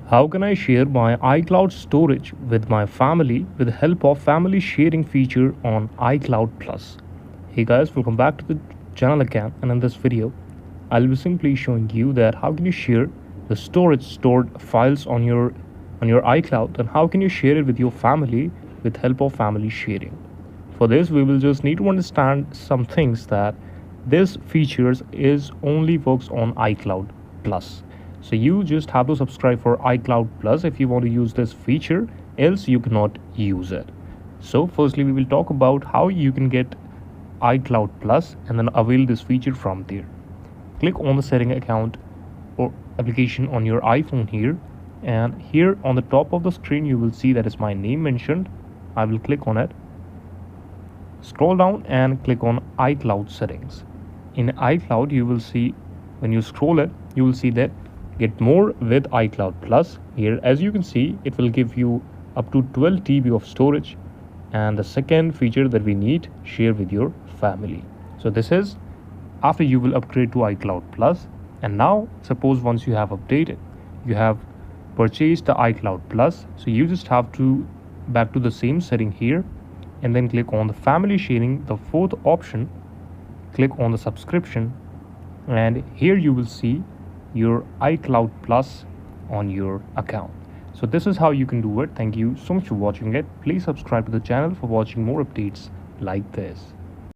How can I share my iCloud storage with my family with the help of family sharing feature on iCloud Plus? Hey guys, welcome back to the channel again, and in this video I'll be simply showing you that how can you share the storage stored files on your iCloud, and how can you share it with your family with help of family sharing. For this we will just need to understand some things, that this features is only works on iCloud Plus. So you just have to subscribe for iCloud Plus if you want to use this feature, else you cannot use it. So firstly we will talk about how you can get iCloud Plus and then avail this feature from there. Click on the setting account or application on your iPhone here, and here on the top of the screen you will see that is my name mentioned. I will click on it. Scroll down and click on iCloud settings. In iCloud you will see, when you scroll it, you will see that get more with iCloud Plus. Here as you can see, it will give you up to 12 TB of storage, and the second feature that we need, share with your family. So this is after you will upgrade to iCloud Plus. And now suppose once you have updated, you have purchased the iCloud Plus, so you just have to back to the same setting here and then click on the family sharing, the fourth option. Click on the subscription, and here you will see your iCloud Plus on your account. So this is how you can do it. Thank you so much for watching it. Please subscribe to the channel for watching more updates like this.